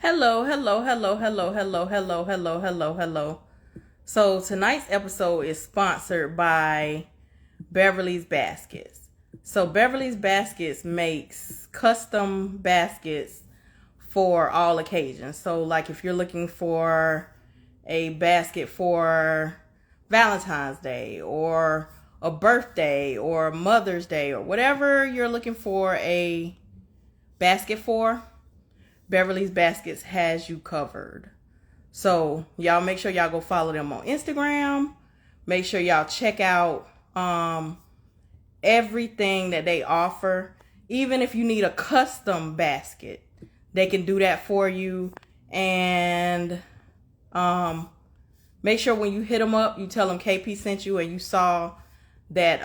Hello, hello, hello, hello, hello, hello, hello, hello, hello. So tonight's episode is sponsored by Beverly's Baskets. So Beverly's Baskets makes custom baskets for all occasions. So like if you're looking for a basket for Valentine's Day or a birthday or Mother's Day or whatever you're looking for a basket for, Beverly's Baskets has you covered. So y'all make sure y'all go follow them on Instagram. Make sure y'all check out everything that they offer. Even if you need a custom basket, they can do that for you. And um, make sure when you hit them up, you tell them KP sent you and you saw that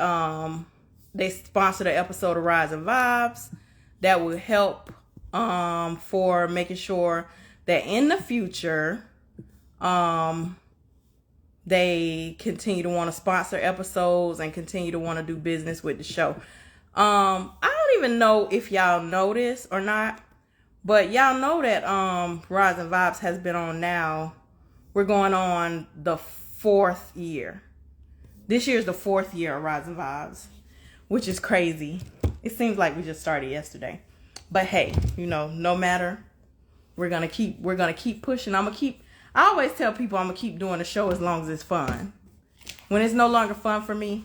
they sponsored an episode of Rise and Vibes. That will help for making sure that in the future um, they continue to want to sponsor episodes and continue to want to do business with the show. I don't even know if y'all know this or not, but y'all know that Rise and Vibes has been on now. We're going on the fourth year. This year's the fourth year of Rise and Vibes, which is crazy. It seems like we just started yesterday. But hey, no matter, we're gonna keep pushing. I always tell people I'm gonna keep doing the show as long as it's fun. When it's no longer fun for me,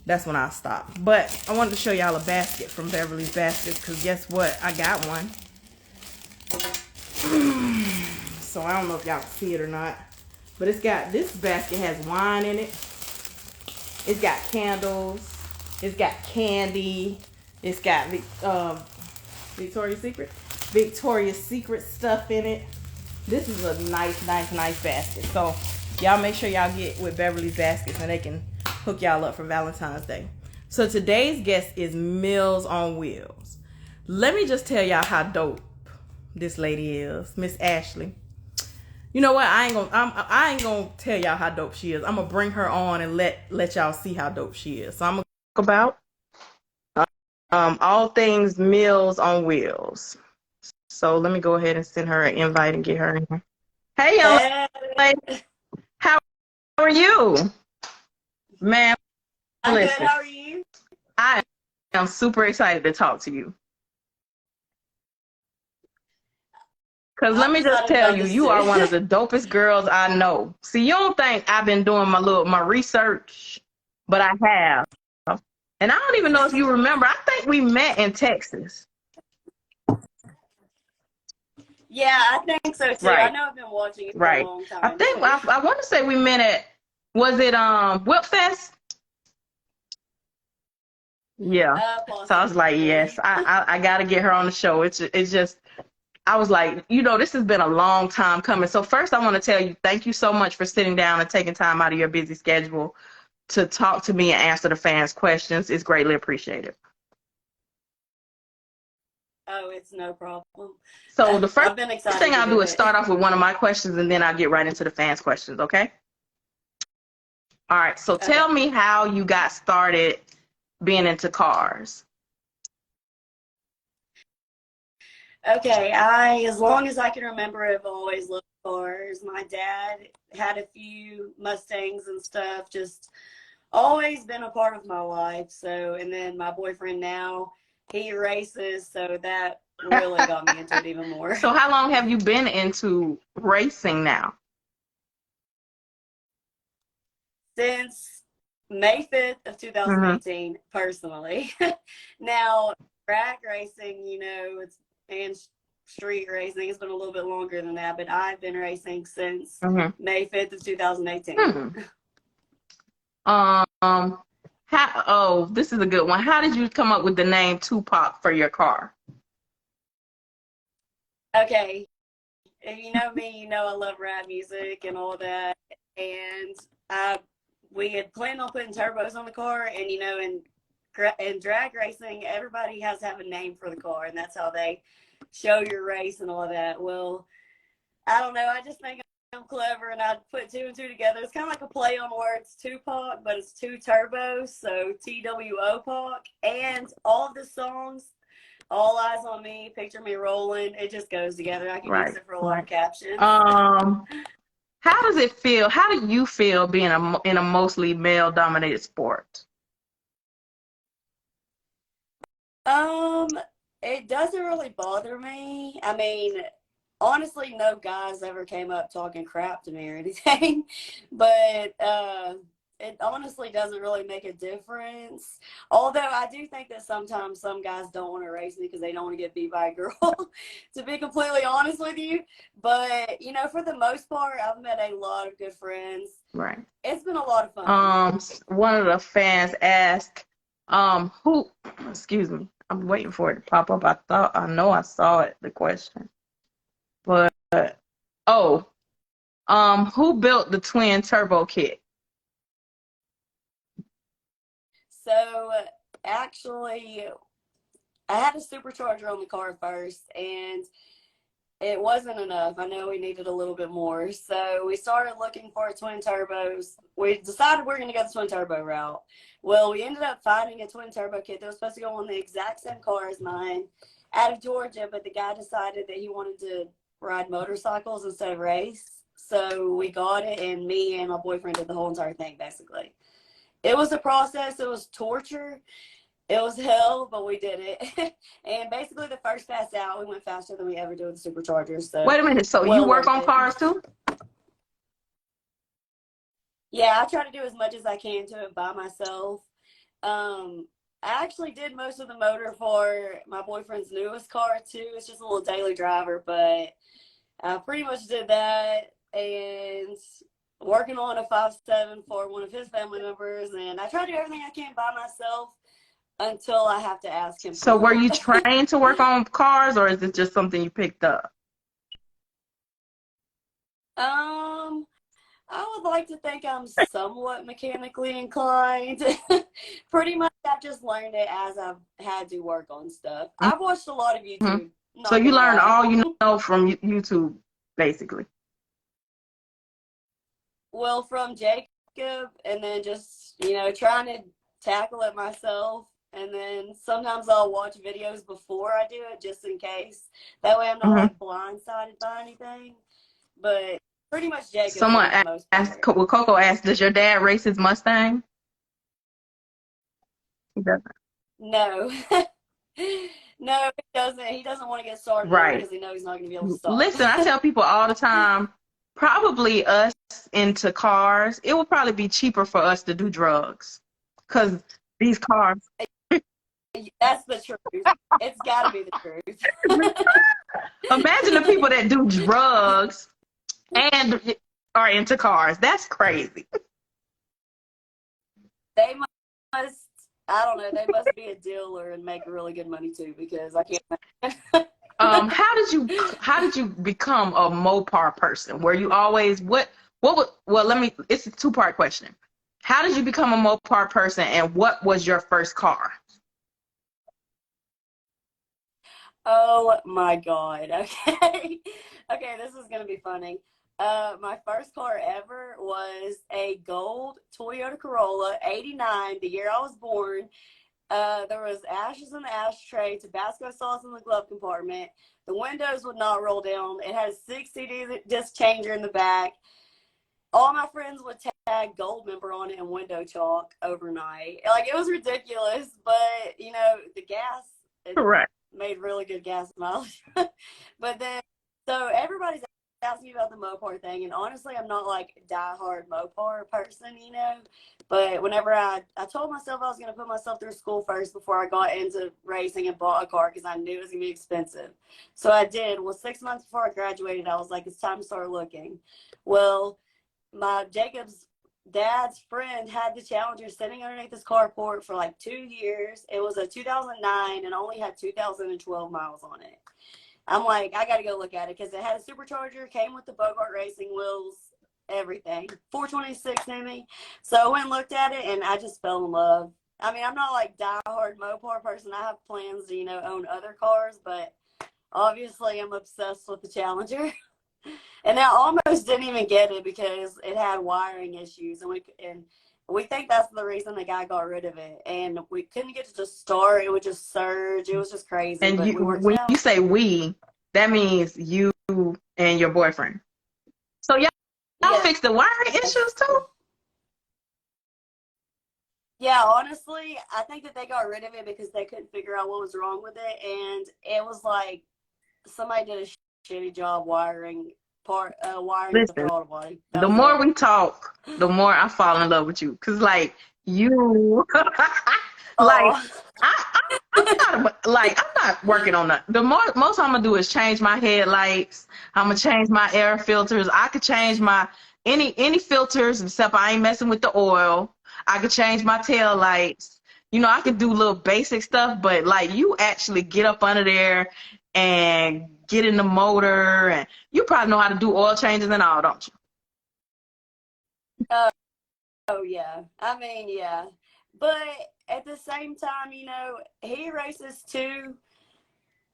that's when I stop. But I wanted to show y'all a basket from Beverly's Baskets, because guess what? I got one. So I don't know if y'all can see it or not. But this basket has wine in it. It's got candles. It's got candy. It's got Victoria's Secret stuff in it. This is a nice basket. So y'all make sure y'all get with Beverly's Baskets and they can hook y'all up for Valentine's Day. So today's guest is Meals on Wheels. Let me just tell y'all how dope this lady is, Miss Ashley. You know what? I ain't gonna tell y'all how dope she is. I'm gonna bring her on and let y'all see how dope she is. So I'm gonna talk about all things Meals on Wheels. So let me go ahead and send her an invite and get her in here. Hey, young lady. How are you? Man, I'm good. listen. How are you? I am super excited to talk to you. Because let I'm me just excited tell about you, this you are too. one of the dopest girls I know. See, you don't think I've been doing my research, but I have. And I don't even know if you remember. I think we met in Texas. Yeah, I think so too. I Right, know I've been watching it for a right. long I time. think I want to say we met at, was it Whip Fest? Yeah. So I was like, yes, Possibly. I got to get her on the show. It's just, I was like, this has been a long time coming. So first I want to tell you, thank you so much for sitting down and taking time out of your busy schedule to talk to me and answer the fans' questions. It's greatly appreciated. Oh, it's no problem. So the first I've been thing excited to I'll do do is start it. off with one of my questions, and then I'll get right into the fans' questions, okay? All right, so tell Okay. me how you got started being into cars. Okay. As long as I can remember, I've always loved cars. My dad had a few Mustangs and stuff. Just always been a part of my life. So, and then my boyfriend now, he races, so that really got me into it even more. So how long have you been into racing now? Since May 5th of Mm-hmm. 2018, personally. Now, drag racing, and street racing, it's been a little bit longer than that, but I've been racing since Mm-hmm. May 5th of 2018. Hmm. This is a good one. How did you come up with the name Tupac for your car? Okay, if you know me, you know I love rap music and all that. And we had planned on putting turbos on the car, and in drag racing, everybody has to have a name for the car, and that's how they show your race and all of that. Well, I don't know. I just think I'm clever, and I put two and two together. It's kind of like a play on words, Tupac, but it's two turbos, so TWO Pac. And all of the songs All eyes on me, picture me rolling. It just goes together. I can use Right, it for a lot of right. captions. How does it feel? How do you feel being in a mostly male-dominated sport? Um, it doesn't really bother me. I mean, honestly, no guys ever came up talking crap to me or anything, but it honestly doesn't really make a difference. Although I do think that sometimes some guys don't want to race me because they don't want to get beat by a girl, to be completely honest with you. But, you know, for the most part, I've met a lot of good friends. Right. It's been a lot of fun. One of the fans asked, who, excuse me, I'm waiting for it to pop up. I know I saw it, the question. But, oh, who built the twin turbo kit? So, actually, I had a supercharger on the car first, and it wasn't enough. I know we needed a little bit more. So we started looking for twin turbos. We decided we are going to go the twin turbo route. Well, we ended up finding a twin turbo kit that was supposed to go on the exact same car as mine out of Georgia, but the guy decided that he wanted to ride motorcycles instead of race. So we got it, and me and my boyfriend did the whole entire thing, basically. It was a process. It was torture. It was hell, but we did it. And basically, the first pass out, we went faster than we ever do with the superchargers. So, Wait a minute, so you well work worth on it. cars too? Yeah, I try to do as much as I can to it by myself. I actually did most of the motor for my boyfriend's newest car too. It's just a little daily driver, but I pretty much did that and working on a 5.7 for one of his family members. And I try to do everything I can by myself until I have to ask him for So were help. you trained to work on cars, or is it just something you picked up? I would like to think I'm somewhat mechanically inclined. Pretty much, I've just learned it as I've had to work on stuff. I've watched a lot of Mm-hmm. YouTube, So not you gonna learned lie. all you know from YouTube, basically. Well, from Jacob, and then just, you know, trying to tackle it myself. And then sometimes I'll watch videos before I do it just in case. That way I'm not Mm-hmm. like blindsided by anything. But pretty much Jacob for Someone the most asked, part. well, Coco asked, does your dad race his Mustang? He doesn't. No. No, he doesn't. He doesn't want to get started on it Right. because he knows he's not going to be able to stop. Listen, I tell people all the time, probably us into cars, it would probably be cheaper for us to do drugs. Because these cars. That's the truth. It's got to be the truth. Imagine the people that do drugs and are into cars. That's crazy. They must, I don't know, they must be a dealer and make really good money too because I can't. How did you become a Mopar person? Were you always well, let me, it's a two-part question. How did you become a Mopar person, and what was your first car? Oh my God. Okay. Okay, this is going to be funny. My first car ever was a gold Toyota Corolla, 89, the year I was born. There was ashes in the ashtray, Tabasco sauce in the glove compartment. The windows would not roll down. It had a 6 CD disc changer in the back. All my friends would tag gold member on it and window chalk overnight. Like, it was ridiculous, but you know, the gas, it Correct. made really good gas mileage. But then, so everybody's asking me about the Mopar thing, and honestly, I'm not like a diehard Mopar person, you know. But whenever I told myself I was going to put myself through school first before I got into racing and bought a car because I knew it was going to be expensive. So I did. Well, 6 months before I graduated, I was like, it's time to start looking. Well, my Jacob's dad's friend had the Challenger sitting underneath his carport for like 2 years. It was a 2009 and only had 2012 miles on it. I'm like, I got to go look at it because it had a supercharger, came with the Bogart Racing wheels, everything. 426 in me. So I went and looked at it, and I just fell in love. I mean, I'm not like diehard Mopar person. I have plans to, you know, own other cars, but obviously I'm obsessed with the Challenger. And I almost didn't even get it because it had wiring issues, and we think that's the reason the guy got rid of it, and we couldn't get it to start. It would just surge. It was just crazy, And but you, we worked it when you out. say we, that means you and your boyfriend. So y'all Yes. fixed the wiring issues too? Yeah, honestly, I think that they got rid of it because they couldn't figure out what was wrong with it, and it was like somebody did a shitty job wiring the Listen, throttle body. That the was more it. we talk, the more I fall in love with you. Cause like you, like Oh, I'm not working on that. The most I'm gonna do is change my headlights. I'm gonna change my air filters. I could change my any filters except I ain't messing with the oil. I could change my tail lights. You know, I could do little basic stuff, but like you actually get up under there and get in the motor, and you probably know how to do oil changes and all, don't you? oh, oh yeah. I mean, yeah. But at the same time, he races too.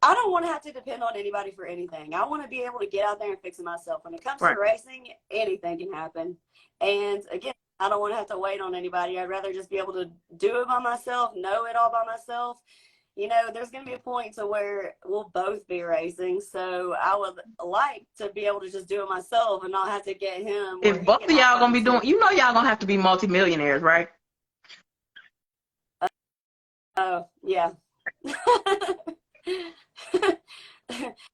I don't want to have to depend on anybody for anything. I want to be able to get out there and fix it myself. When it comes to Right. racing, anything can happen. And again, I don't want to have to wait on anybody. I'd rather just be able to do it by myself, know it all by myself. There's going to be a point to where we'll both be racing. So I would like to be able to just do it myself and not have to get him where If he both can of y'all hop gonna on be doing, too. you know, y'all gonna have to be multimillionaires, right? Oh, yeah.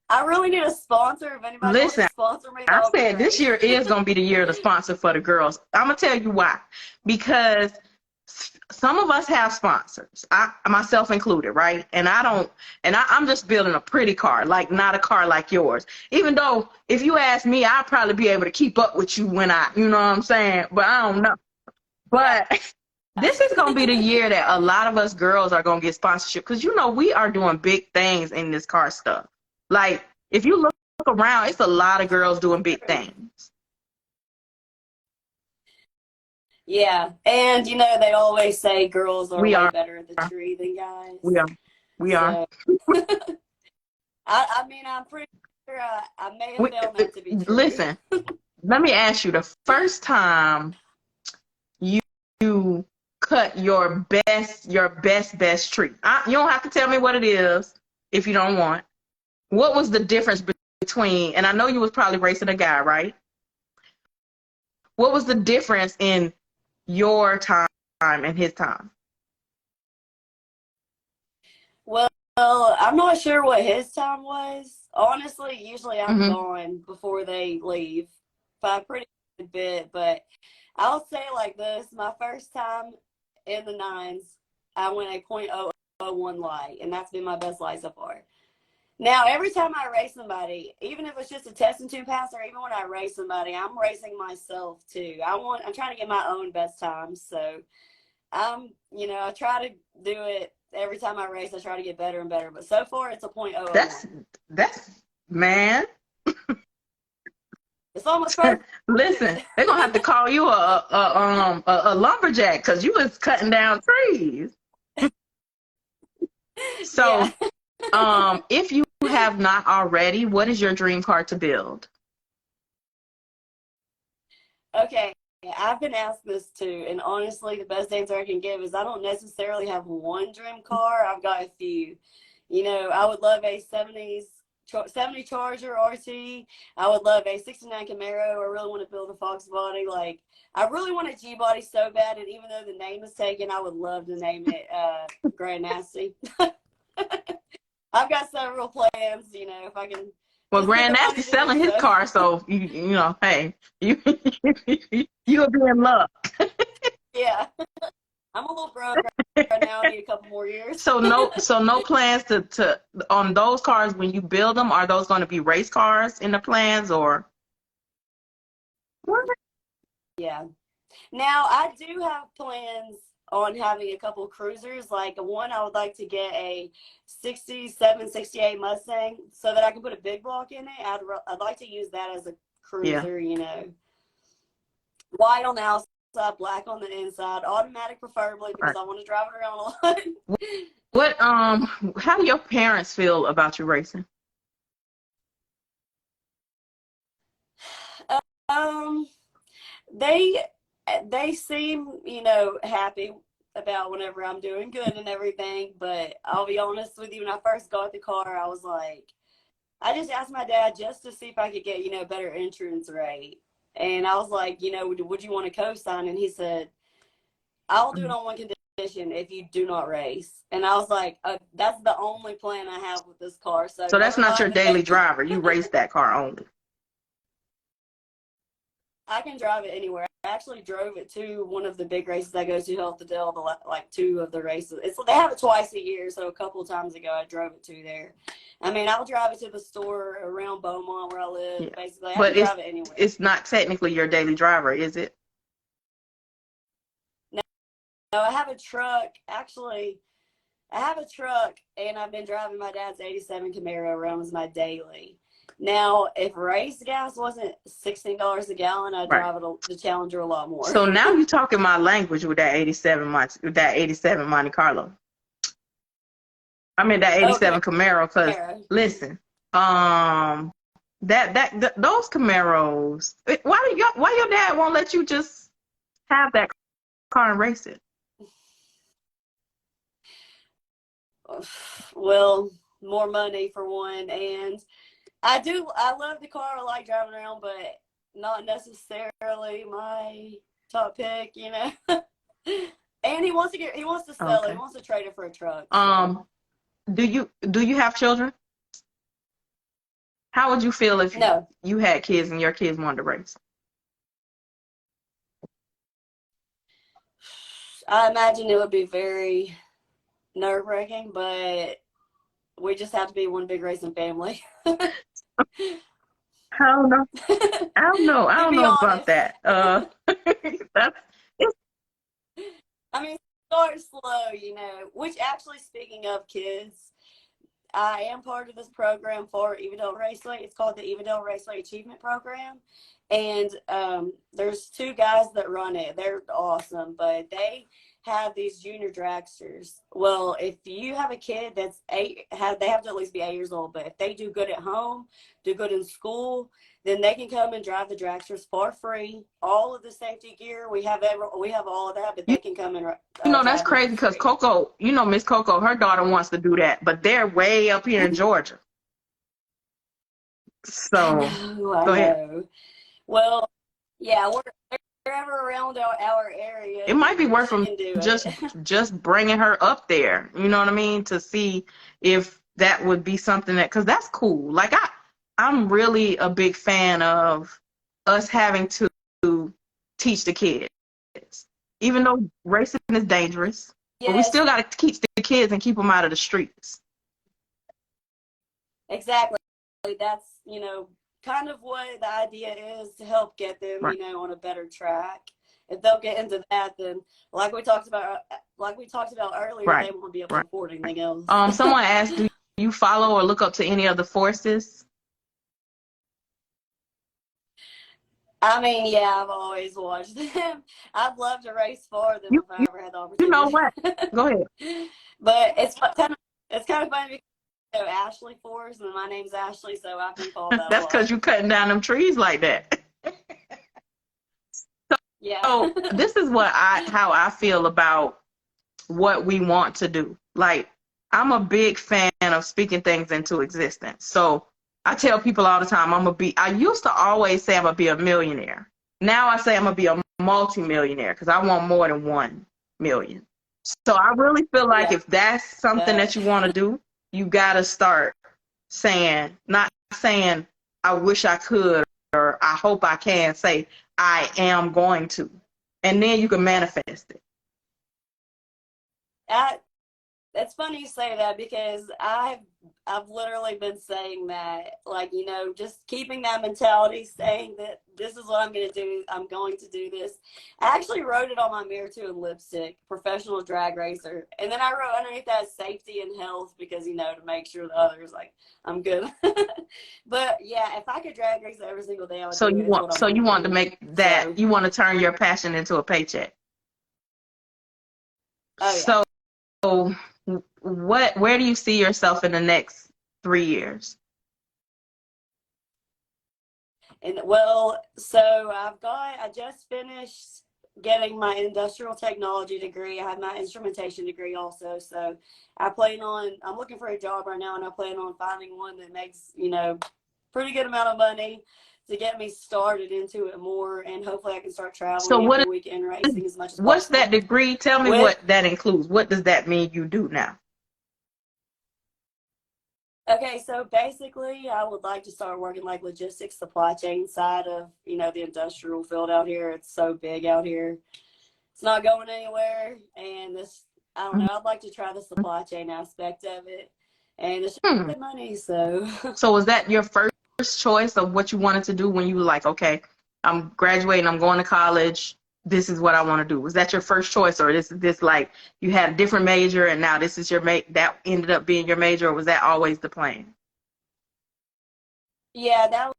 I really need a sponsor. If anybody wants to Listen, sponsor me, that I would be said this great. year is gonna be the year to sponsor for the girls. I'm gonna tell you why. Because some of us have sponsors, I myself included, right? And I don't, and I'm just building a pretty car, like not a car like yours. Even though if you ask me, I'll probably be able to keep up with you when you know what I'm saying? But I don't know. Yeah. But this is gonna be the year that a lot of us girls are gonna get sponsorship because you know we are doing big things in this car stuff. Like if you look around, it's a lot of girls doing big things. Yeah. And they always say girls are We way are, better at the tree than guys. we are, we are. So I mean, I'm pretty sure I may have We, found that to be true. listen, let me ask you: the first time you, you cut your best tree, you don't have to tell me what it is if you don't want. What was the difference between? And I know you was probably racing a guy, right? What was the difference in your time and his time? Well, I'm not sure what his time was. Honestly, usually I'm Mm-hmm. gone before they leave by a pretty good bit. But I'll say it like this: my first time in the nines, I went a .001 light, and that's been my best light so far. Now, every time I race somebody, even if it's just a test and tune pass, or even when I race somebody, I'm racing myself too. I'm trying to get my own best times. So I try to do it every time I race. I try to get better and better. But so far, it's a That's .001. that's man. It's almost perfect. Listen, they're gonna have to call you a lumberjack because you was cutting down trees. Yeah. So, if you have not already, what is your dream car to build? Okay. I've been asked this too, and honestly, the best answer I can give is I don't necessarily have one dream car. I've got a few. I would love a 70 Charger RT. I would love a 69 Camaro. I really want to build a Fox body. Like, I really want a G body so bad, and even though the name is taken, I would love to name it Grand Nasty. I've got several plans, if I can Well, just get Grand the money Nasty's to do selling his so. car, so you know, hey, you you'll be in luck. Yeah. I'm a little broke right now. I need a couple more years. So no plans to on those cars when you build them. Are those going to be race cars in the plans or? Yeah. Now, I do have plans on having a couple cruisers. Like one, I would like to get a 67, 68 Mustang so that I can put a big block in it. I'd like to use that as a Yeah. cruiser, white on the outside, black on the inside, automatic preferably because Right. I want to drive it around a lot. What how do your parents feel about you racing? um, they they seem, happy about whenever I'm doing good and everything. But I'll be honest with you, when I first got the car, I was like, I just asked my dad just to see if I could get, better insurance rate. And I was like, would you want to co-sign? And he said, I'll do it on one condition, if you do not race. And I was like, that's the only plan I have with this car. So So that's never not your mind the daily date. driver. You race that car only. I can drive it anywhere. I actually drove it to one of the big races I go to, Health-to-Dell, like 2 of the races. They have it twice a year, so a couple of times ago I drove it to there. I mean, I'll drive it to the store around Beaumont where I live. Yeah. Basically, I But can drive it anywhere. it's not technically your daily driver, is it? No, I have a truck. Actually, I have a truck, and I've been driving my dad's 87 Camaro around as my daily. Now, if race gas wasn't $16 a gallon, I'd Right. drive the Challenger a lot more. So now you're talking my language with that 87 Monte Carlo. I mean that 87 Camaro, because Camaro. listen, those Camaros, why your dad won't let you just have that car and race it? Well, more money for one, and I love the car. I like driving around, but not necessarily my top pick, And he wants to sell it. He wants to trade it for a truck. So. Do you have children? How would you feel if No. you had kids and your kids wanted to race? I imagine it would be very nerve-wracking, but we just have to be one big racing family. I don't know. I don't know about that. I mean, start slow, which actually, speaking of kids, I am part of this program for Evadale Raceway. It's called the Evadale Raceway Achievement Program. And there's 2 guys that run it. They're awesome, but they have these junior dragsters. Well, if you have a kid that's 8, they have to at least be 8 years old. But if they do good at home, do good in school, then they can come and drive the dragsters for free. All of the safety gear, we have all of that, but they can come and that's crazy, because Coco, Miss Coco, her daughter wants to do that, but they're way up here in Georgia. So I know. Ahead. Well, yeah, wherever around our area. It might be worth them just bringing her up there. You know what I mean? To see if that would be something because that's cool. Like I'm really a big fan of us having to teach the kids, even though racing is dangerous. Yes. But we still got to teach the kids and keep them out of the streets. Exactly. That's kind of what the idea is, to help get them, right. On a better track. If they'll get into that, then like we talked about earlier, right. They won't be able to afford anything else. Someone asked, do you follow or look up to any of the forces? I mean, yeah, I've always watched them. I'd love to race for them if I ever had the opportunity. You know what? Go ahead. But it's kind of funny. Ashley Force, and my name's Ashley, so I've been called that. That's because you're cutting down them trees like that. So this is how I feel about what we want to do. Like, I'm a big fan of speaking things into existence. So I tell people all the time, I used to always say I'm gonna be a millionaire. Now I say I'm gonna be a multi-millionaire, because I want more than 1 million. So I really feel like if that's something that you want to do, you got to start not saying, I wish I could, or I hope I can, say, I am going to. And then you can manifest it. It's funny you say that, because I've literally been saying that, like, just keeping that mentality, saying that this is what I'm going to do. I'm going to do this. I actually wrote it on my mirror too in lipstick, professional drag racer. And then I wrote underneath that safety and health, because, to make sure the others, like, I'm good. But yeah, if I could drag race every single day, I would. You want to make that, you want to turn your passion into a paycheck. Oh, yeah. So where do you see yourself in the next 3 years? And well, so I just finished getting my industrial technology degree. I have my instrumentation degree also. So I'm looking for a job right now, and I plan on finding one that makes, pretty good amount of money to get me started into it more. And hopefully I can start So traveling every weekend racing as much as what's possible. that degree? Tell me what that includes. What does that mean you do now? Okay, so basically, I would like to start working like logistics, supply chain side of, the industrial field out here. It's so big out here. It's not going anywhere. And I don't know, I'd like to try the supply chain aspect of it. And it's good money, so. So was that your first choice of what you wanted to do when you were like, okay, I'm graduating, I'm going to college, this is what I want to do? Was that your first choice, or this like you had a different major and now this is your that ended up being your major, or was that always the plan? Yeah, that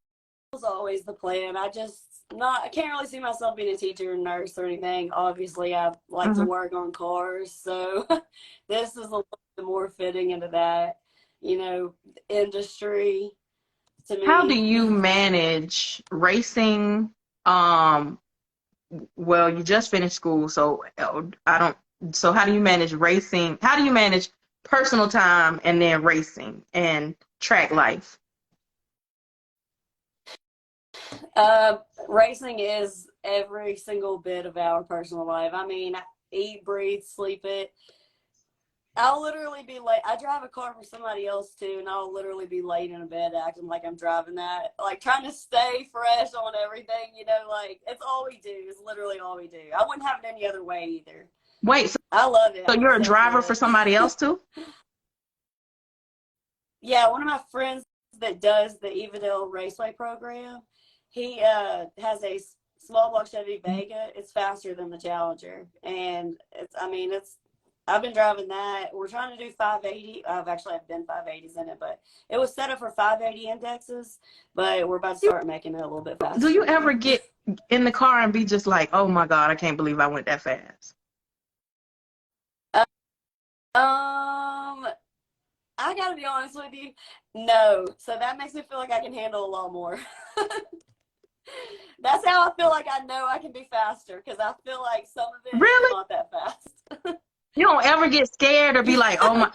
was always the plan. I can't really see myself being a teacher or nurse or anything. Obviously, I like to work on cars, so this is a little bit more fitting into that, industry to me. How do you manage racing? Well, you just finished school, so so how do you manage racing? How do you manage personal time and then racing and track life? Racing is every single bit of our personal life. I mean, I eat, breathe, sleep it. I'll literally be late. I drive a car for somebody else too, and I'll literally be late in bed acting like I'm driving that. Like trying to stay fresh on everything, like it's all we do. It's literally all we do. I wouldn't have it any other way either. Wait, so I love it. So you're a driver for somebody else too? Yeah, one of my friends that does the Evadale Raceway program, he has a small block Chevy Vega. It's faster than the Challenger, and I've been driving that. We're trying to do 580. I've been 580s in it, but it was set up for 580 indexes, but we're about to start making it a little bit faster. Do you ever get in the car and be just like, oh my God, I can't believe I went that fast? I gotta be honest with you, no. So that makes me feel like I can handle a lot more. That's how I feel like I know I can be faster, because I feel like some of it is not that fast. You don't ever get scared or be like, oh my,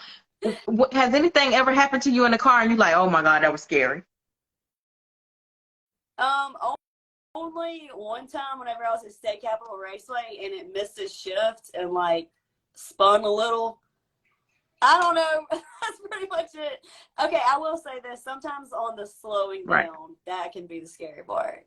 has anything ever happened to you in the car and you're like, oh my God, that was scary? Only one time whenever I was at State Capitol Raceway and it missed its shift and like spun a little. I don't know. That's pretty much it. Okay, I will say this. Sometimes on the slowing down, that can be the scary part.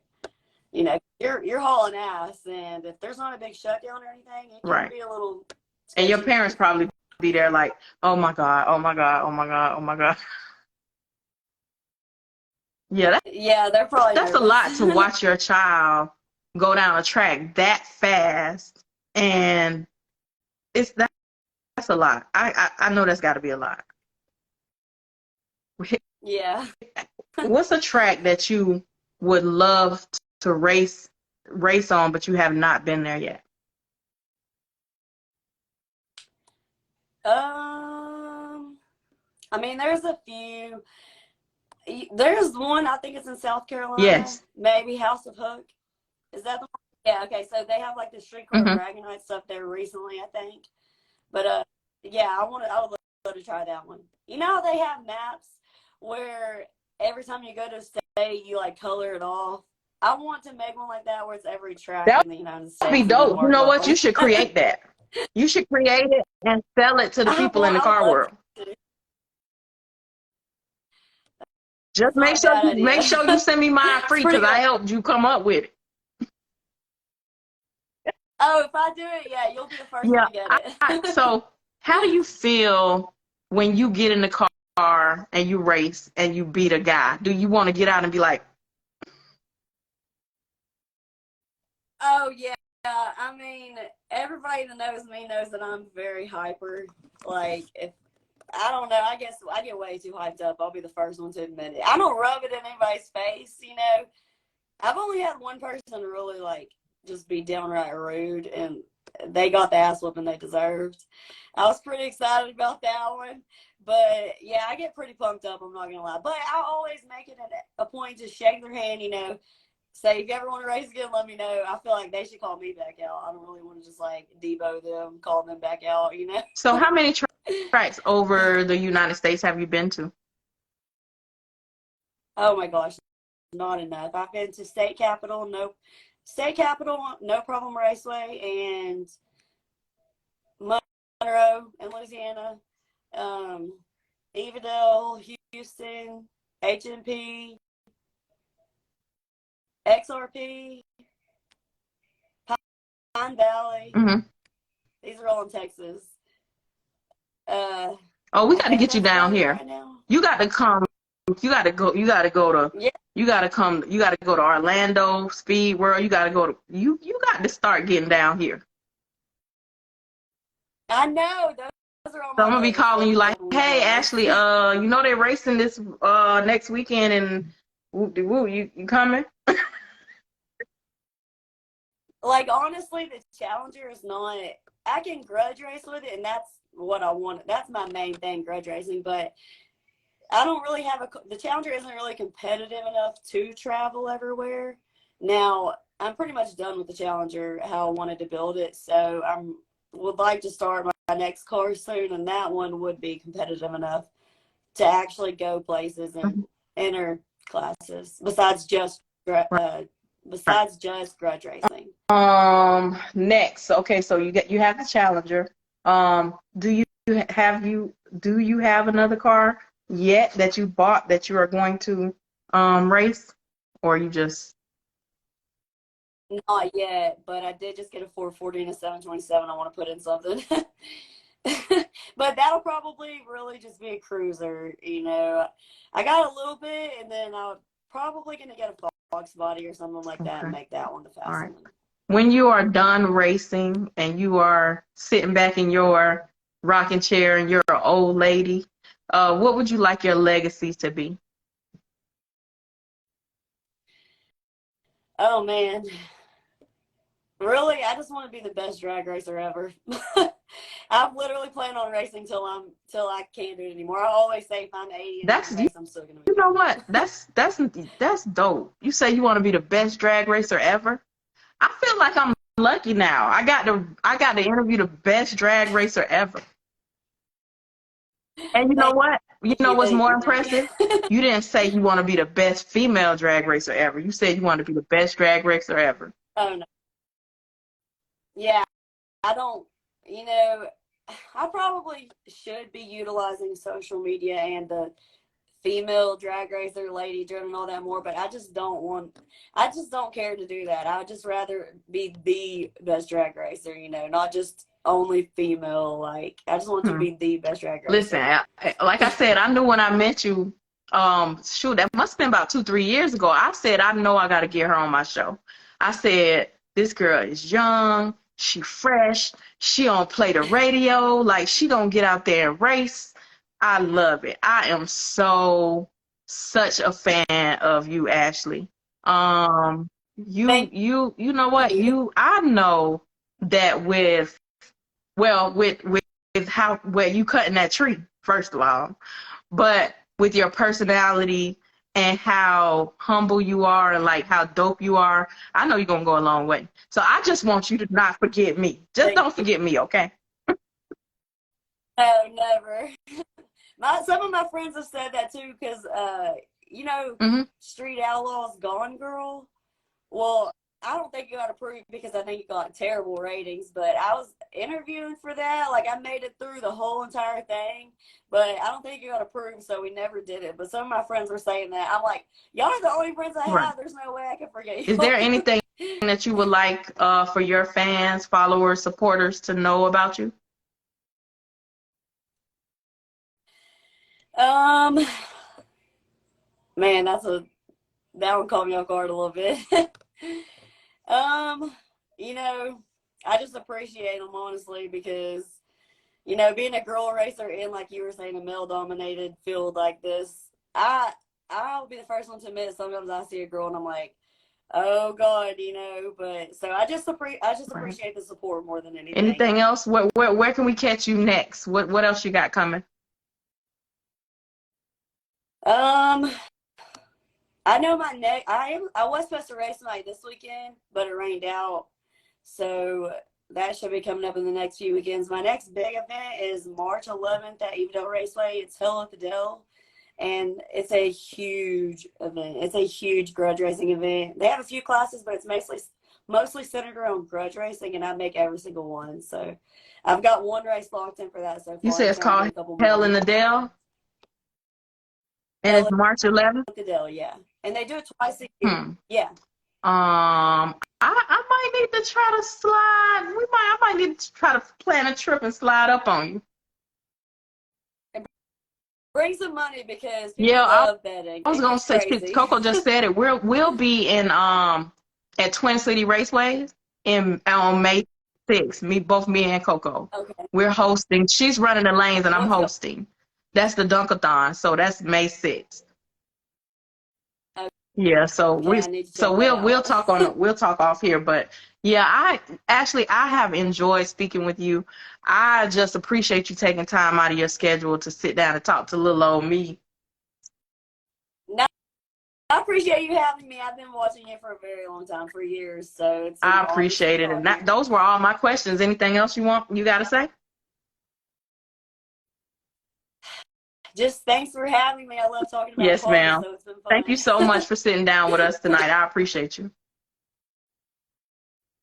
You're hauling ass, and if there's not a big shutdown or anything, it can be a little sketchy. And your parents probably be there like, oh my God, oh my God, oh my God, oh my God. Yeah, they're probably that's nervous. a lot to watch your child go down a track that fast, and that's a lot. I know that's got to be a lot. Yeah. What's a track that you would love to race on, but you have not been there yet? There's a few. There's one, I think it's in South Carolina. Yes. Maybe House of Hook. Is that the one? Yeah, okay. So they have like the streetcar Dragonite stuff there recently, I think. But I would love to try that one. You know how they have maps where every time you go to a state, you like color it off? I want to make one like that where it's every track in the United States. That'd be dope. You know what? You should create that. You should create it and sell it to the people in the car world. Just make sure you send me mine free, because I helped you come up with it. Oh, if I do it, yeah, you'll be the first one to get it. So how do you feel when you get in the car and you race and you beat a guy? Do you want to get out and be like, oh yeah, everybody that knows me knows that I'm very hyper. Like, I don't know, I guess I get way too hyped up. I'll be the first one to admit it. I don't rub it in anybody's face, I've only had one person really like just be downright rude, and they got the ass whooping they deserved. I was pretty excited about that one, but yeah, I get pretty pumped up, I'm not gonna lie. But I always make it a point to shake their hand, say if you ever want to race again, let me know. I feel like they should call me back out. I don't really want to just like Debo them, call them back out, you know. So how many tracks over the United States have you been to? Oh my gosh, not enough. I've been to State Capitol, No Problem Raceway, and Monroe in Louisiana, Evadale, Houston, HMP, XRP, Pine Valley. Mm-hmm. These are all in Texas. Oh, we got to get you down here. Right now. You got to come. You got to go. You got to go to. Yeah. You got to come. You got to go to Orlando, Speed World. You got to go to. You got to start getting down here. I know. Those are all So I'm gonna be calling you like, hey, Ashley, you know they're racing this next weekend, and woo, you coming? Like, honestly, the Challenger is not. I can grudge race with it, and that's what I want. That's my main thing, grudge racing. But I don't really have the Challenger isn't really competitive enough to travel everywhere. Now, I'm pretty much done with the Challenger, how I wanted to build it. So would like to start my next car soon, and that one would be competitive enough to actually go places and enter classes besides just grudge racing. Next, okay, so you have the Challenger. Do you have another car yet that you bought that you are going to race, or you just? Not yet, but I did just get a 440 and a 727. I want to put in something. But that'll probably really just be a cruiser, you know. I got a little bit, and then I'm probably going to get a Fox body or something like that and make that one the fastest one. When you are done racing and you are sitting back in your rocking chair and you're an old lady, what would you like your legacy to be? Oh, man. Really, I just want to be the best drag racer ever. I'm literally planning on racing till I can't do it anymore. I always say if I'm 80 I'm still gonna be. You know what? That's dope. You say you want to be the best drag racer ever. I feel like I'm lucky now. I got to interview the best drag racer ever. And you know what? You know what's more impressive? You didn't say you want to be the best female drag racer ever. You said you want to be the best drag racer ever. Oh no. Yeah, I don't, you know, I probably should be utilizing social media and the female drag racer, lady driven, and all that more, but I just don't care to do that. I would just rather be the best drag racer, you know, not just only female. Like, I just want to be the best drag racer. Listen, like I said, I knew when I met you, that must have been about 2-3 years ago. I said, I know I got to get her on my show. I said, this girl is young. She fresh. She don't play the radio. Like, she don't get out there and race. I love it. I am such a fan of you, Ashley. You know what? I know that with how you cutting that tree, first of all, but with your personality and how humble you are and like how dope you are, I know you're gonna go a long way. So I just want you to not forget me. Just don't forget me, okay? No, never. Some of my friends have said that too, because you know, Street Outlaws Gone Girl. Well, I don't think you got approved because I think you got terrible ratings, but I was interviewing for that. Like, I made it through the whole entire thing, but I don't think you got approved, so we never did it. But some of my friends were saying that. I'm like, y'all are the only friends I have. Right. There's no way I can forget you. Is there anything that you would like for your fans, followers, supporters to know about you? Man, that one caught me off guard a little bit. You know, I just appreciate them, honestly, because, you know, being a girl racer in, like you were saying, a male-dominated field like this, I'll be the first one to admit sometimes I see a girl and I'm like, oh God, you know. But so I just appreciate the support more than anything. Anything else? Where can we catch you next? What else you got coming? I I know my next. I was supposed to race like this weekend, but it rained out, so that should be coming up in the next few weekends. My next big event is March 11th at Evadale Raceway. It's Hill at the Dell, and it's a huge event. It's a huge grudge racing event. They have a few classes, but it's mostly centered around grudge racing, and I make every single one. So I've got one race locked in for that so far. You say it's I'm trying to called get a couple Hell more. in the Dell, and Hell it's March 11th. at the Dell, yeah. And they do it twice a year. Yeah. I might need to try to slide. I might need to try to plan a trip and slide up on you. Bring some money because people love betting. I was gonna say, crazy. Coco just said it. We'll be in at Twin City Raceways on May 6th. Both me and Coco. Okay. We're hosting. She's running the lanes and I'm What's hosting. That's the Dunkathon. So that's May 6th. Okay. Yeah, so we'll talk off here, but yeah, I have enjoyed speaking with you. I just appreciate you taking time out of your schedule to sit down and talk to little old me. No, I appreciate you having me. I've been watching you for a very long time, for years. So I appreciate it, and those were all my questions. Anything else you got to say? Just thanks for having me. I love talking about Yes, cars, ma'am. so it's been fun. Thank you so much for sitting down with us tonight. I appreciate you.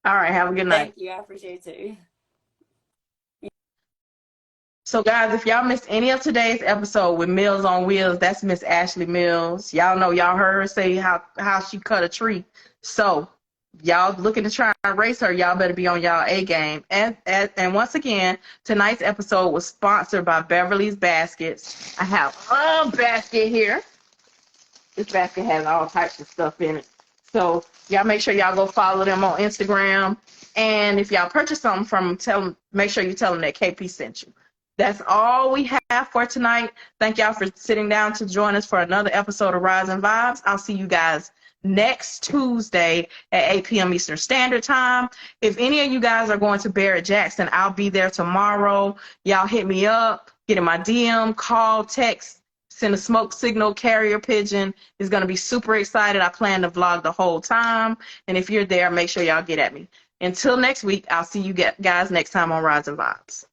All right, have a good night. Thank you. I appreciate it too. So, guys, if y'all missed any of today's episode with Mills on Wheels, that's Miss Ashley Mills. Y'all heard her say how she cut a tree. So, y'all looking to try and race her, y'all better be on y'all A game. And once again, tonight's episode was sponsored by Beverly's Baskets. I have a basket here. This basket has all types of stuff in it. So y'all make sure y'all go follow them on Instagram. And if y'all purchase something from them, make sure you tell them that KP sent you. That's all we have for tonight. Thank y'all for sitting down to join us for another episode of Rising Vibes. I'll see you guys next Tuesday at 8 p.m. Eastern Standard Time. If any of you guys are going to Barrett-Jackson, I'll be there tomorrow. Y'all hit me up, get in my DM, call, text, send a smoke signal, carrier pigeon. It's going to be super excited. I plan to vlog the whole time. And if you're there, make sure y'all get at me. Until next week, I'll see you guys next time on Rising Vibes.